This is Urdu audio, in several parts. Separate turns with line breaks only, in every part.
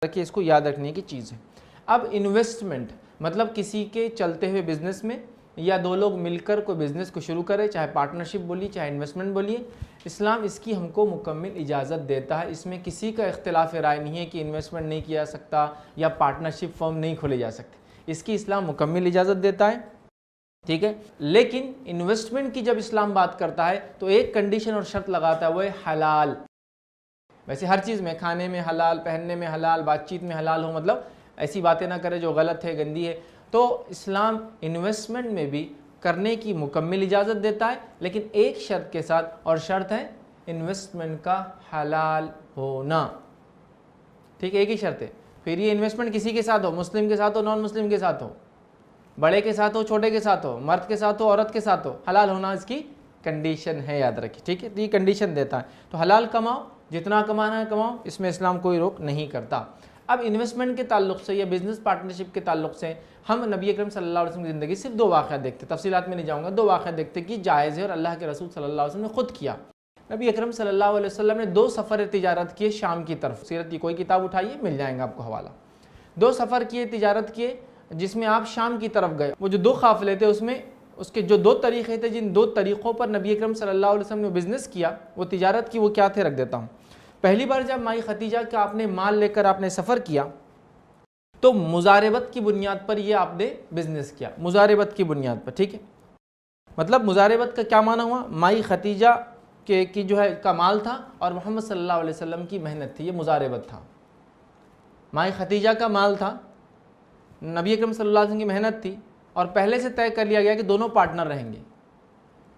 کہ اس کو یاد رکھنے کی چیز ہے۔ اب انویسٹمنٹ مطلب کسی کے چلتے ہوئے بزنس میں یا دو لوگ مل کر کوئی بزنس کو شروع کرے، چاہے پارٹنرشپ بولیے چاہے انویسٹمنٹ بولیے، اسلام اس کی ہم کو مکمل اجازت دیتا ہے۔ اس میں کسی کا اختلاف رائے نہیں ہے کہ انویسٹمنٹ نہیں کیا جا سکتا یا پارٹنرشپ فرم نہیں کھولے جا سکتے، اس کی اسلام مکمل اجازت دیتا ہے، ٹھیک ہے۔ لیکن انویسٹمنٹ کی جب اسلام بات کرتا ہے تو ایک کنڈیشن اور شرط لگاتا ہے، وہ ہے حلال۔ ویسے ہر چیز میں، کھانے میں حلال، پہننے میں حلال، بات چیت میں حلال ہو، مطلب ایسی باتیں نہ کرے جو غلط ہے، گندی ہے۔ تو اسلام انویسٹمنٹ میں بھی کرنے کی مکمل اجازت دیتا ہے، لیکن ایک شرط کے ساتھ، اور شرط ہے انویسٹمنٹ کا حلال ہونا، ٹھیک ہے، ایک ہی شرط ہے۔ پھر یہ انویسٹمنٹ کسی کے ساتھ ہو، مسلم کے ساتھ ہو، نان مسلم کے ساتھ ہو، بڑے کے ساتھ ہو، چھوٹے کے ساتھ ہو، مرد کے ساتھ ہو، عورت کے ساتھ ہو، حلال ہونا اس کی کنڈیشن ہے، یاد رکھیے، ٹھیک ہے۔ تو یہ کنڈیشن دیتا ہے، تو حلال کماؤ، جتنا کمانا ہے کماؤ، اس میں اسلام کوئی روک نہیں کرتا۔ اب انویسٹمنٹ کے تعلق سے یا بزنس پارٹنرشپ کے تعلق سے ہم نبی اکرم صلی اللہ علیہ وسلم کی زندگی صرف دو واقعات دیکھتے، تفصیلات میں نہیں جاؤں گا، دو واقعات دیکھتے کہ جائز ہے اور اللہ کے رسول صلی اللہ علیہ وسلم نے خود کیا۔ نبی اکرم صلی اللہ علیہ وسلم نے 2 سفر تجارت کیے شام کی طرف، سیرت کی کوئی کتاب اٹھائیے مل جائیں گا آپ کو حوالہ۔ 2 سفر کیے، تجارت کیے، جس میں آپ شام کی طرف گئے۔ وہ جو 2 قافلے تھے، اس میں اس کے جو 2 طریقے تھے، جن 2 طریقوں پر نبی اکرم صلی اللہ علیہ وسلم نے بزنس کیا، وہ تجارت کی، وہ کیا تھے رکھ دیتا ہوں۔ پہلی بار جب مائی خدیجہ کا آپ نے مال لے کر آپ نے سفر کیا تو مزاربت کی بنیاد پر یہ آپ نے بزنس کیا، مزاربت کی بنیاد پر، ٹھیک ہے۔ مطلب مزاربت کا کیا معنی ہوا؟ مائی خدیجہ کی جو ہے کا مال تھا اور محمد صلی اللہ علیہ وسلم کی محنت تھی، یہ مزاربت تھا۔ مائی خدیجہ کا مال تھا، نبی اکرم صلی اللہ علیہ وسلم کی محنت تھی، اور پہلے سے طے کر لیا گیا کہ دونوں پارٹنر رہیں گے۔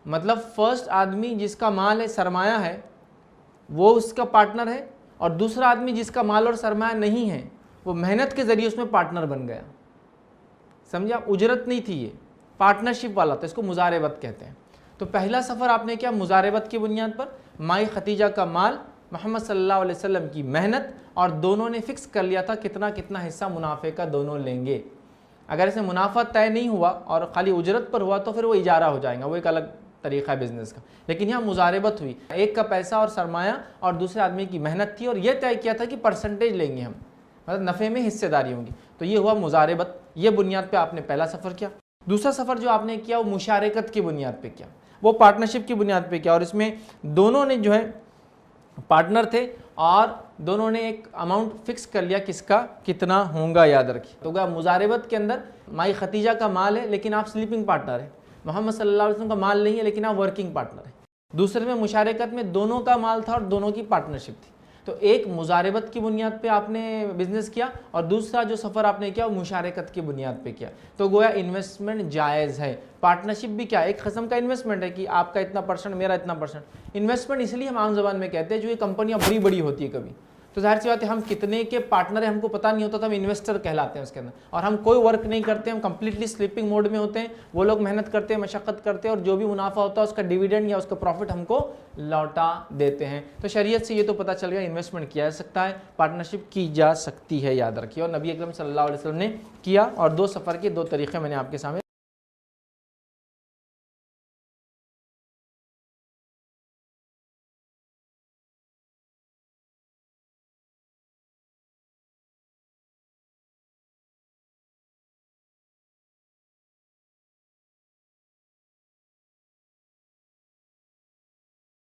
مطلب فرسٹ آدمی جس کا مال ہے، سرمایہ ہے، وہ اس کا پارٹنر ہے، اور دوسرا آدمی جس کا مال اور سرمایہ نہیں ہے، وہ محنت کے ذریعے اس میں پارٹنر بن گیا۔ سمجھا؟ اجرت نہیں تھی، یہ پارٹنرشپ والا تھا، اس کو مزاربت کہتے ہیں۔ تو پہلا سفر آپ نے کیا مزاربت کی بنیاد پر، مائی خدیجہ کا مال، محمد صلی اللہ علیہ وسلم کی محنت، اور دونوں نے فکس کر لیا تھا کتنا کتنا حصہ منافع کا دونوں لیں گے۔ اگر اس میں منافع طے نہیں ہوا اور خالی اجرت پر ہوا تو پھر وہ اجارہ ہو جائے گا، وہ ایک الگ طریقہ ہے بزنس کا۔ لیکن یہاں مزاربت ہوئی، ایک کا پیسہ اور سرمایہ اور دوسرے آدمی کی محنت تھی، اور یہ طے کیا تھا کہ پرسنٹیج لیں گے ہم، مطلب نفع میں حصے داری ہوں گی۔ تو یہ ہوا مزاربت، یہ بنیاد پہ آپ نے پہلا سفر کیا۔ دوسرا سفر جو آپ نے کیا وہ مشارکت کی بنیاد پہ کیا، وہ پارٹنرشپ کی بنیاد پہ کیا، اور اس میں دونوں نے جو ہے پارٹنر تھے اور دونوں نے ایک اماؤنٹ فکس کر لیا کس کا کتنا ہوگا، یاد رکھیے۔ تو گیا مزاربت کے اندر مائی خدیجہ کا مال ہے لیکن آپ سلیپنگ پارٹنر ہیں، محمد صلی اللہ علیہ وسلم کا مال نہیں ہے لیکن آپ ورکنگ پارٹنر ہیں۔ دوسرے میں مشارکت میں دونوں کا مال تھا اور دونوں کی پارٹنرشپ تھی۔ تو ایک مزاربت کی بنیاد پہ آپ نے بزنس کیا، اور دوسرا جو سفر آپ نے کیا وہ مشارکت کی بنیاد پہ کیا۔ تو گویا انویسٹمنٹ جائز ہے۔ پارٹنرشپ بھی کیا ایک قسم کا انویسٹمنٹ ہے کہ آپ کا اتنا پرسنٹ، میرا اتنا پرسنٹ۔ انویسٹمنٹ اس لیے ہم عام زبان میں کہتے ہیں جو یہ کمپنیاں بڑی بڑی ہوتی ہے کبھی، تو ظاہر سی بات ہے ہم کتنے کے پارٹنر ہیں ہم کو پتہ نہیں ہوتا، تو ہم انویسٹر کہلاتے ہیں اس کے اندر، اور ہم کوئی ورک نہیں کرتے، ہم کمپلیٹلی سلیپنگ موڈ میں ہوتے ہیں۔ وہ لوگ محنت کرتے ہیں، مشقت کرتے ہیں، اور جو بھی منافع ہوتا ہے اس کا ڈیویڈنڈ یا اس کا پروفٹ ہم کو لوٹا دیتے ہیں۔ تو شریعت سے یہ تو پتہ چل گیا انویسٹمنٹ کیا جا سکتا ہے، پارٹنرشپ کی جا سکتی ہے، یاد رکھیے۔ اور نبی اکرم صلی اللہ علیہ وسلم نے کیا، اور 2 سفر کے 2 طریقے میں نے آپ کے سامنے